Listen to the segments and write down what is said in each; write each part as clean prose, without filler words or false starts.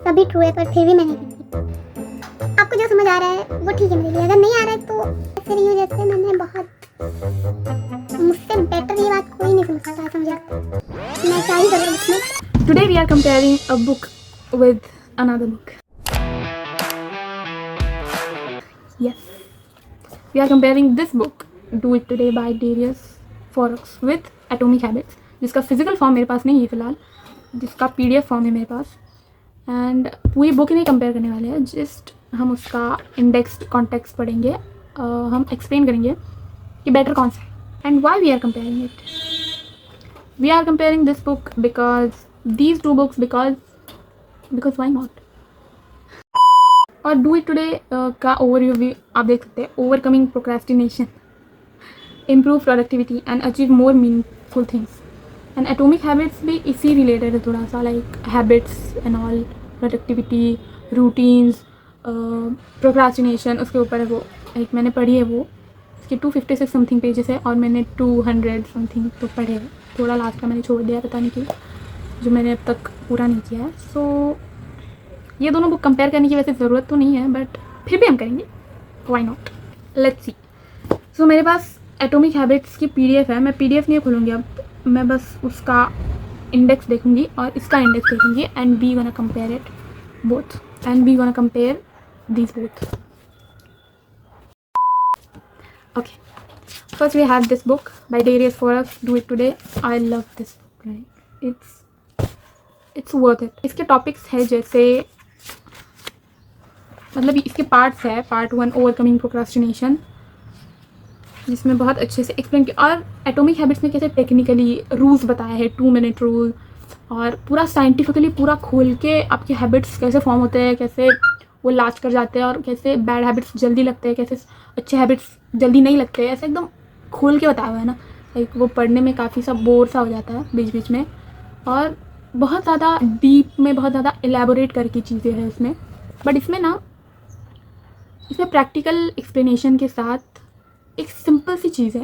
तभी ट्रू है, पर फिर भी मैं नहीं करूँगी। आपको जो समझ आ रहा है वो ठीक है मेरे लिए, अगर नहीं आ रहा है तो फिर यूँ जैसे मैंने बहुत, मुझसे बेटर ये बात कोई नहीं समझ सकता है, समझा? मैं क्या ही करूँ इसमें। Today we are comparing a book with another book. Yes, we are comparing this book, Do It Today by Darius Fox with Atomic Habits, जिसका फिजिकल फॉर्म मेरे पास नहीं है फिलहाल, जिसका पीडीएफ फॉर्म है मेरे पास। एंड पूरी बुक नहीं कंपेयर करने वाले हैं, जस्ट हम उसका इंडेक्स कॉन्टेक्स्ट पढ़ेंगे, हम एक्सप्लेन करेंगे कि बेटर कौन सा है and why we are comparing it. We are comparing this book because these two books because why not। और डू इट टुडे का ओवरव्यू भी आप देख सकते हैं। Overcoming procrastination, improve productivity and achieve more meaningful things. And atomic habits भी इसी related है थोड़ा सा, like habits and all, productivity, routines, procrastination, उसके ऊपर है वो। एक मैंने पढ़ी है वो, इसके 256 समथिंग पेजेस है और मैंने 200 समथिंग तो पढ़े हैं। थोड़ा लास्ट का मैंने छोड़ दिया, पता नहीं क्यों, जो मैंने अब तक पूरा नहीं किया है। सो ये दोनों बुक कंपेयर करने की वैसे ज़रूरत तो नहीं है, बट फिर भी हम करेंगे, व्हाई नॉट, लेट्स सी। सो मेरे पास एटॉमिक हैबिट्स की पीडीएफ है। मैं पीडीएफ नहीं खोलूँगी अब, मैं बस उसका इंडेक्स देखूँगी और इसका इंडेक्स देखूँगी and we gonna compare it both, and we gonna compare these both. Okay, first we have this book by Darius Fox, do it today. I love this book, it's worth it. इसके topics है जैसे, मतलब इसके parts है। Part 1 overcoming procrastination, जिसमें बहुत अच्छे से एक्सप्लेन किया, और एटॉमिक हैबिट्स में कैसे टेक्निकली रूल्स बताया है, 2 मिनट रूल, और पूरा साइंटिफिकली पूरा खोल के आपके हैबिट्स कैसे फॉर्म होते हैं, कैसे वो लास्ट कर जाते हैं, और कैसे बैड हैबिट्स जल्दी लगते हैं, कैसे अच्छे हैबिट्स जल्दी नहीं लगते हैं, ऐसे एकदम खोल के बताया हुआ है ना। लाइक वो पढ़ने में काफ़ी सा बोर सा हो जाता है बीच बीच में, और बहुत ज़्यादा डीप में, बहुत ज़्यादा एलैबोरेट करके चीज़ें हैं इसमें। बट इसमें ना, इसमें प्रैक्टिकल एक्सप्लेनेशन के साथ एक सिंपल सी चीज़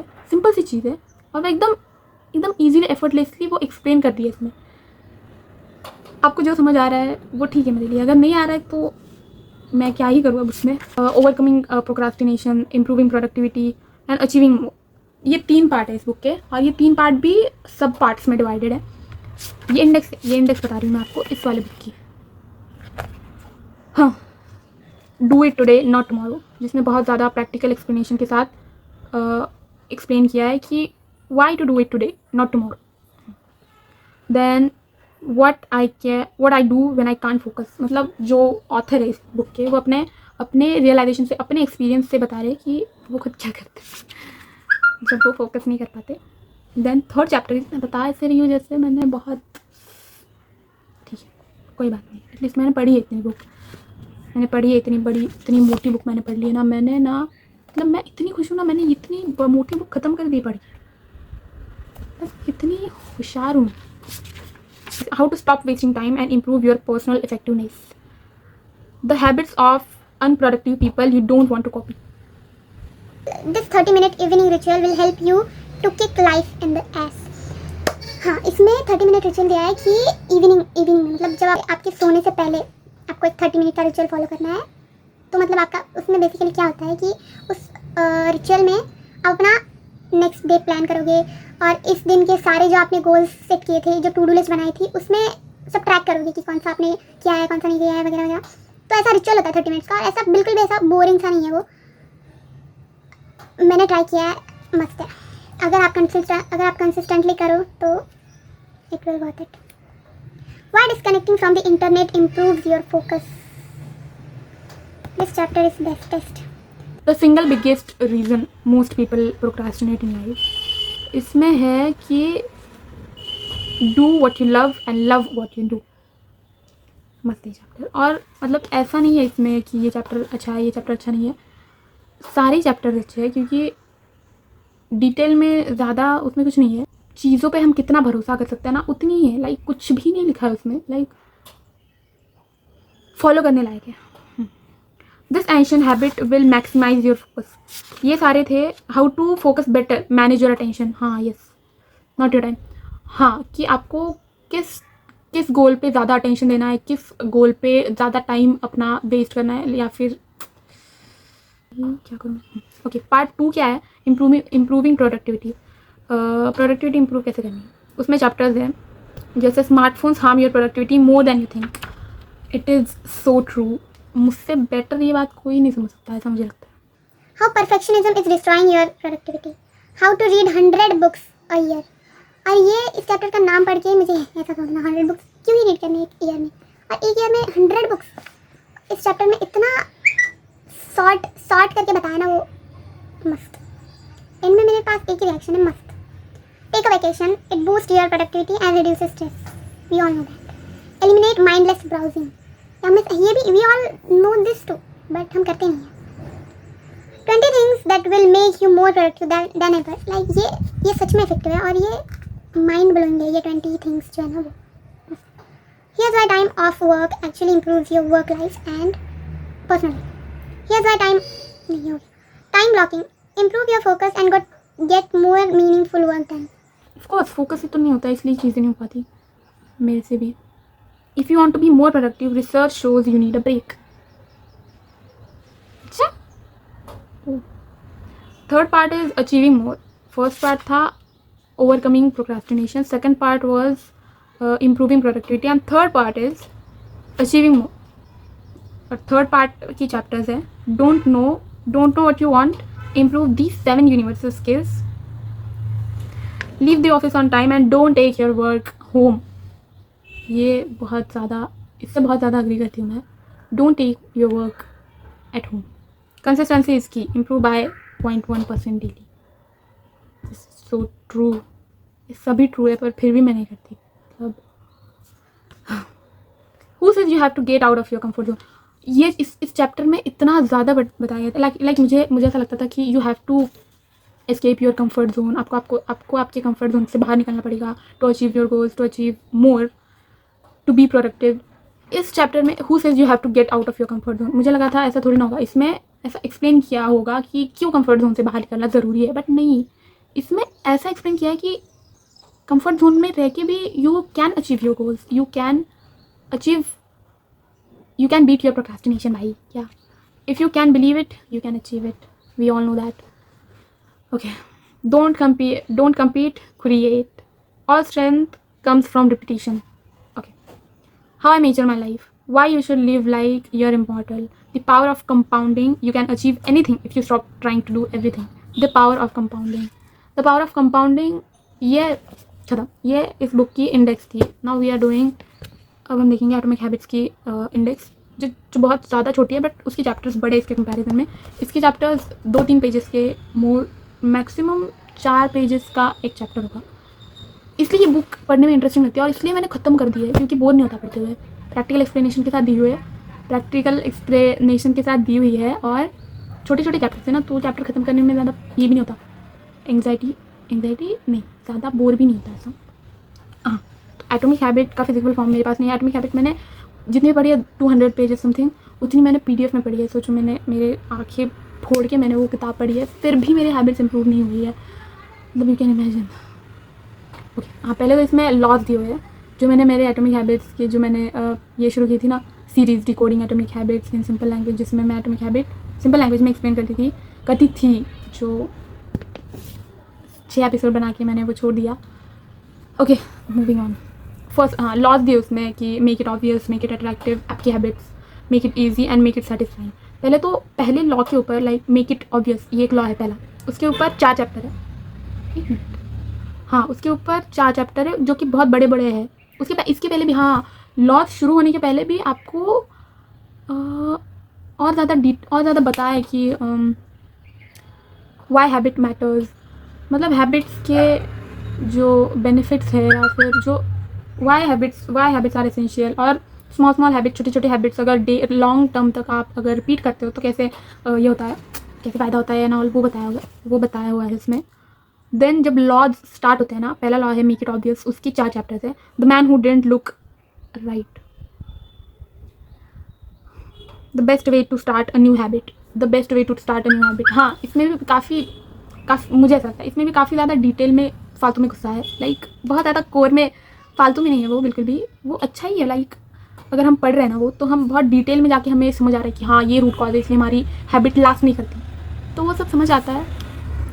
है और एकदम ईजीली, एफर्टलेसली वो एक्सप्लेन कर दिया इसमें। आपको जो समझ आ रहा है वो ठीक है मेरे लिए, अगर नहीं आ रहा है तो मैं क्या ही करूँ अब उसमें। Overcoming procrastination, improving productivity and achieving, ये 3 पार्ट है इस बुक के, और ये 3 पार्ट भी सब पार्ट्स में डिवाइडेड है। ये इंडेक्स बता रही हूँ मैं आपको इस वाले बुक की। हाँ, do it today not tomorrow, जिसमें बहुत ज़्यादा प्रैक्टिकल एक्सप्लेनेशन के साथ एक्सप्लेन किया है कि why to do it today not tomorrow. Then what I do when I can't focus, मतलब जो ऑथर है इस बुक के, वो अपने रियलाइजेशन से, अपने एक्सपीरियंस से बता रहे कि वो खुद क्या करते हैं जब वो फोकस नहीं कर पाते। देन 3rd चैप्टर, इसमें बता ऐसे रही हूँ जैसे मैंने बहुत, ठीक है कोई बात नहीं, एटलीस्ट मैंने पढ़ी है इतनी बुक, मैंने पढ़ी है इतनी बड़ी, इतनी मोटी बुक मैंने पढ़ ली है ना। मैंने ना, मतलब मैं इतनी खुश हूँ ना, मैंने इतनी मोटी बुक ख़त्म कर दी पढ़ी, बस इतनी होशियार हूँ। How to stop wasting time and improve your personal effectiveness, the habits of unproductive people you don't want to copy. This 30-minute evening ritual will help you to kick life in the ass। हाँ, इसमें 30 minute ritual दिया है कि evening में, मतलब जब आपके सोने से पहले आपको एक 30 मिनट का रिचुअल फॉलो करना है। तो मतलब आपका उसमें बेसिकली क्या होता है कि उस रिचुअल में आप अपना नेक्स्ट डे प्लान करोगे, और इस दिन के सारे जो आपने गोल्स सेट किए थे, जो टू डू लिस्ट बनाई थी, उसमें सब ट्रैक करोगे कि कौन सा आपने किया है, कौन सा नहीं किया है, वगैरह वगैरह। तो ऐसा रिचुअल होता है 30 मिनट्स का, और ऐसा बिल्कुल भी ऐसा बोरिंग सा नहीं है वो। मैंने ट्राई किया है, मस्त है। अगर आप कंसिस्टेंटली करो तो it will worth it. Why disconnecting from the internet improves your focus? This chapter is bestest. The single biggest reason most people procrastinate in life, इसमें है कि do what you love and love what you do। मस्त है chapter, और मतलब ऐसा नहीं है इसमें कि ये चैप्टर अच्छा है, ये चैप्टर अच्छा नहीं है, सारे चैप्टर अच्छे हैं, क्योंकि डिटेल में ज़्यादा उसमें कुछ नहीं है। चीज़ों पे हम कितना भरोसा कर सकते हैं ना, उतनी ही है। लाइक कुछ भी नहीं लिखा है उसमें, लाइक फॉलो करने लायक है। This ancient habit will maximise your focus, ये सारे थे। How to focus better, manage your attention, हाँ यस, नॉट योर टाइम, हाँ कि आपको किस गोल पे ज़्यादा अटेंशन देना है, किस गोल पे ज़्यादा टाइम अपना वेस्ट करना है, या फिर क्या करूँ। ओके, पार्ट 2 क्या है, इम्प्रूविंग प्रोडक्टिविटी। प्रोडक्टिविटी इम्प्रूव कैसे करनी है, उसमें चैप्टर्स हैं जैसे smartphones harm your productivity more than you think. It is so true, मुझसे बेटर ये बात कोई नहीं समझ सकता, ऐसा मुझे लगता है। How perfectionism is destroying your productivity. How to read 100 books a year. और ये इस चैप्टर का नाम पढ़ के मुझे ऐसा सोचना 100 बुक्स क्यों ही रीड करने एक ईयर में, और एक ईयर में 100 बुक्स। इस चैप्टर में इतना शॉर्ट करके बताया ना, वो मस्त। इनमें मेरे पास एक ही रिएक्शन है, मस्त। Take a vacation, it boost your productivity and reduces stress, we all know that. Eliminate mindless browsing, ये भी we all know this too, but हम करते नहीं हैं। 20 things that will make you more productive than ever. Like ये सच में effective है, और ये माइंड ब्लोइंग है, ये 20 things जो है ना वो। Here's why time off work actually improves your work life and personal life. Here's why time blocking improve your focus and get more meaningful work done. Of course, focus ही तो नहीं होता, इसलिए चीज़ें नहीं हो पाती मेरे से भी। If you want to be more productive, research shows you need a break. अच्छा, third part is achieving more. First part था overcoming procrastination, second part was improving productivity, and third part is achieving more. और third part की chapters है don't know what you want, improve the 7 universal skills, leave the office on time and don't take your work home. ये बहुत ज़्यादा, इससे बहुत ज़्यादा agree करती हूँ मैं। Don't take your work at home. Consistency is key, improve by 0.1% daily. So true, ये सभी ट्रू है, पर फिर भी मैं नहीं करती। मतलब who says you have to get out of your comfort zone. ये इस चैप्टर में इतना ज़्यादा बताया गया था। लाइक मुझे ऐसा लगता था कि you have to escape your comfort zone, आपको आपके कंफर्ट जोन से बाहर निकलना पड़ेगा to achieve your goals, to achieve more, to be productive. इस चैप्टर में who says you have to get out of your comfort zone, मुझे लगा था ऐसा थोड़ी ना होगा, इसमें ऐसा एक्सप्लेन किया होगा कि क्यों कंफर्ट जोन से बाहर निकलना ज़रूरी है, बट नहीं, इसमें ऐसा एक्सप्लेन किया है कि कंफर्ट जोन में रह के भी you can achieve your goals, you can beat your procrastination भाई। क्या, if you can believe it you can achieve it, we all know that. Okay, don't compete, create. All strength comes from repetition. Okay, how I measure my life, why you should live like you're immortal, the power of compounding, you can achieve anything if you stop trying to do everything, the power of compounding, ये खत्म, ये इस book की index थी। Now we are doing, अब हम देखेंगे atomic habits की इंडेक्स, जो बहुत ज़्यादा छोटी है, बट उसके चैप्टर्स बड़े इसके कंपैरिजन में। इसके चैप्टर्स 2-3 पेजेस के, मैक्सिमम 4 पेजेस का एक चैप्टर होगा, इसलिए ये बुक पढ़ने में इंटरेस्टिंग लगती है, और इसलिए मैंने ख़त्म कर दी है, क्योंकि बोर नहीं होता पढ़ते हुए। प्रैक्टिकल एक्सप्लेनेशन के साथ दी हुई है, और छोटे छोटे चैप्टर थे ना, तो चैप्टर ख़त्म करने में ज़्यादा ये भी नहीं होता, एंग्जाइटी नहीं, ज़्यादा बोर भी नहीं होता ऐसा। हाँ, तो एटॉमिक हैबिट का फिजिकल फॉर्म मेरे पास नहीं है। एटॉमिक हैबिट मैंने जितनी पढ़ी है 200 पेजेस समथिंग, उतनी मैंने PDF में पढ़ी है। सोचो, मैंने मेरे आँखें फोड़ के मैंने वो किताब पढ़ी है, फिर भी मेरी हैबिट्स इंप्रूव नहीं हुई है, मतलब यू कैन इमेजिन। ओके, हाँ, पहले तो इसमें लॉज दिए हुए हैं, जो मैंने मेरे एटॉमिक हैबिट्स की, जो मैंने ये शुरू की थी ना series, decoding atomic habits in simple language, जिसमें मैं एटॉमिक हैबिट सिंपल लैंग्वेज में एक्सप्लेन करती थी, जो 6 एपिसोड बना के मैंने वो छोड़ दिया। Okay, moving on. फर्स्ट, हाँ, लॉज दिए उसमें कि make it obvious, make it attractive, आपकी habits, make it easy and make it satisfying. पहले लॉ के ऊपर, लाइक मेक इट ऑब्वियस, ये एक लॉ है पहला, उसके ऊपर 4 चैप्टर है। हाँ, उसके ऊपर 4 चैप्टर है, जो कि बहुत बड़े बड़े हैं। इसके पहले भी, हाँ, लॉ शुरू होने के पहले भी आपको और ज़्यादा बताया कि वाई हैबिट मैटर्स, मतलब हैबिट्स के जो बेनिफिट्स है, या फिर जो वाई हैबिट्स आर एसेंशियल, और स्मॉल हैबिट, छोटे हैबिट्स अगर लॉन्ग टर्म तक आप अगर रिपीट करते हो तो कैसे ये होता है, कैसे फ़ायदा होता है ना, वो बताया हुआ है इसमें। देन जब लॉज स्टार्ट होते हैं ना, पहला लॉ है मेक इट ऑब्वियस, उसकी 4 चैप्टर्स है। The man who didn't look right, the best way to start a new habit, हाँ, इसमें भी काफ़ी मुझे ऐसा लगता है इसमें भी काफ़ी ज़्यादा डिटेल में फालतू में गुस्सा है, लाइक बहुत ज़्यादा कोर में फालतू में नहीं है वो बिल्कुल भी, वो अच्छा ही है। लाइक अगर हम पढ़ रहे हैं ना वो, तो हम बहुत डिटेल में जाके हमें समझ आ रहा है कि हाँ ये रूट कॉज है, इसलिए हमारी हैबिट लास्ट नहीं करती, तो वो सब समझ आता है।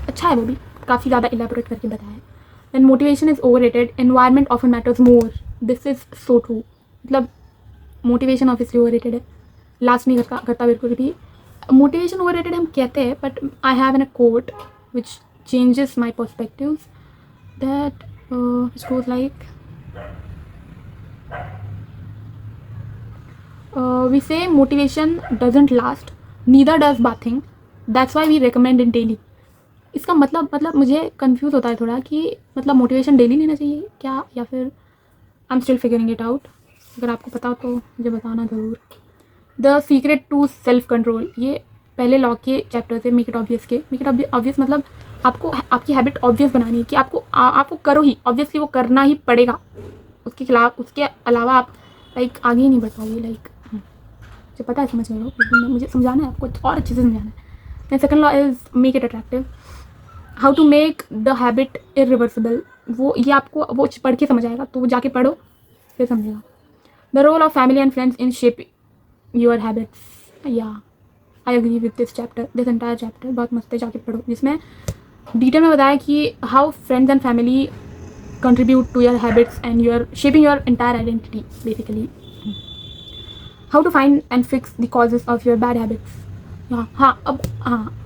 अच्छा है वो भी, काफ़ी ज़्यादा इलेबोरेट करके बताया है। Then motivation is overrated, environment often matters more, this is so true. मतलब मोटिवेशन ऑब्वियसली ओवररेटेड है, लास्ट नहीं करता बिल्कुल भी। मोटिवेशन ओवररेटेड हम कहते हैं, but I have an a quote which changes my perspectives, that which goes like we say motivation doesn't last, neither does bathing, that's why we recommend it daily. इसका मतलब मुझे कंफ्यूज होता है थोड़ा कि मतलब मोटिवेशन डेली लेना चाहिए क्या, या फिर I am still figuring it out. अगर आपको पता हो तो मुझे बताना ज़रूर। The secret to self control, ये पहले लॉ के चैप्टर से, मेक इट ऑब्वियस के। मेक इट ऑब्वियस मतलब आपको आपकी हैबिट ऑब्वियस बनानी है कि आपको करो ही, ऑब्वियसली वो करना ही पड़ेगा, उसके अलावा आप लाइक आगे ही नहीं बढ़ पाओगे। लाइक मुझे पता है, समझ रहे हो, लेकिन मुझे समझाना है आपको और अच्छे से समझाना है। Then second law is make it attractive, how to make the habit irreversible, वो ये आपको वो पढ़ के समझ आएगा, तो वो जाके पढ़ो फिर समझेगा। The role of family and friends in shaping your habits, या I agree with this chapter, this entire chapter बहुत मस्त है, जाके पढ़ो, जिसमें डिटेल में बताया कि how friends and family contribute to your habits and your shaping your entire identity basically. How to find and fix the causes of your bad habits,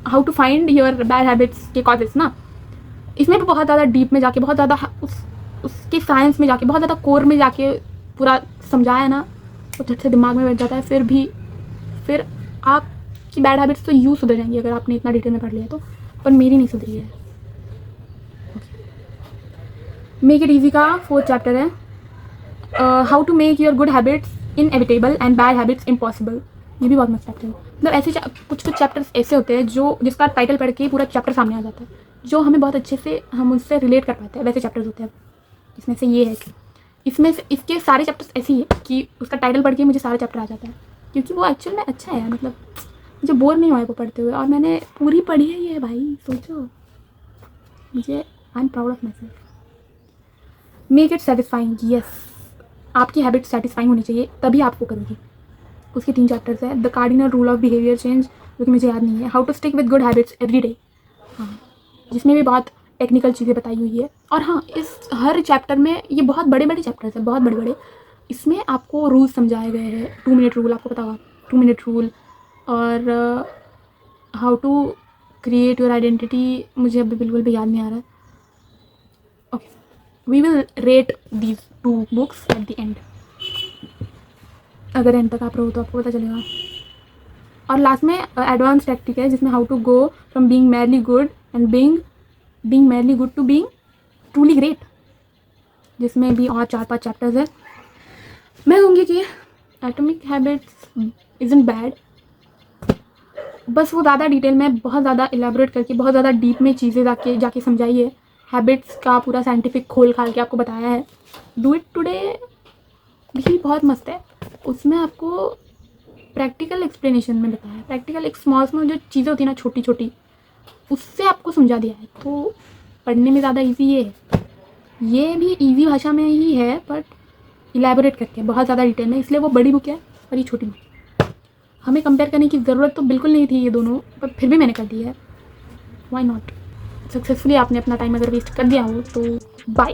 how to find your bad habits के causes ना, इसमें भी बहुत ज़्यादा deep में जाके, बहुत ज़्यादा उसके साइंस में जाके, बहुत ज़्यादा कोर में जाके पूरा समझाया ना, वो झट से दिमाग में बैठ जाता है। फिर आपकी बैड हैबिट्स तो यूँ सुधर जाएंगी अगर आपने इतना डिटेल में पढ़ लिया तो, पर मेरी नहीं सुधरी है। मेक इट ईजी का 4th चैप्टर है, how to make your good habits inevitable and bad habits impossible, ये भी बहुत मस्त चैप्टर है। मतलब ऐसे कुछ चैप्टर्स ऐसे होते हैं जो जिसका टाइटल पढ़ के पूरा चैप्टर सामने आ जाता है, जो हमें बहुत अच्छे से हम उससे रिलेट कर पाते हैं, वैसे चैप्टर्स होते हैं। इसमें से ये है कि इसके सारे चैप्टर्स ऐसे ही है कि उसका टाइटल पढ़ के मुझे सारा चैप्टर आ जाता है, क्योंकि वो एक्चुअल में अच्छा है। मतलब मुझे बोर नहीं हुआ है वो पढ़ते हुए, और मैंने पूरी पढ़ी है ये भाई, सोचो, मुझे I am proud of myself. Make it satisfying, yes, आपकी हैबिट सेटिस्फाइंग होनी चाहिए, तभी आपको करोगी। उसके 3 चैप्टर्स है। The cardinal rule of behaviour change, जो कि मुझे याद नहीं है। How to stick with good habits every day, हाँ, जिसमें भी बहुत टेक्निकल चीज़ें बताई हुई है। और हाँ, इस हर चैप्टर में, ये बहुत बड़े बड़े चैप्टर्स हैं, बहुत बड़े बड़े, इसमें आपको रूल्स समझाए गए हैं। 2 मिनट रूल, आपको पता होगा 2 मिनट रूल, और how to create your identity, मुझे अभी बिल्कुल भी याद नहीं आ रहा है। Okay, we will rate these 2 books at the end, अगर एंड तक आप रहो तो आपको पता चलेगा। और लास्ट में एडवांस टैक्टिक है, जिसमें how to go from being merely good and being merely good to being truly great, जिसमें भी और 4-5 चैप्टर्स है। मैं कहूँगी कि एटॉमिक हैबिट्स इज़न्ट बैड, बस वो ज़्यादा डिटेल में, बहुत ज़्यादा इलेबोरेट करके, बहुत ज़्यादा डीप में चीज़ें जाके समझाई है। हैबिट्स का पूरा साइंटिफिक खोल खाल के आपको बताया है। डू इट टुडे भी बहुत मस्त है, उसमें आपको प्रैक्टिकल एक्सप्लेनेशन में बताया है। प्रैक्टिकल एक स्मॉल जो चीज़ें होती है ना, छोटी छोटी, उससे आपको समझा दिया है, तो पढ़ने में ज़्यादा इजी ये भी इजी भाषा में ही है, बट इलेबोरेट करके बहुत ज़्यादा डिटेल में, इसलिए वो बड़ी बुक है और ये छोटी बुक है। हमें कंपेयर करने की ज़रूरत तो बिल्कुल नहीं थी ये दोनों, पर फिर भी मैंने कर दी है, व्हाई नॉट। सक्सेसफुली आपने अपना टाइम अगर वेस्ट कर दिया हो तो बाय।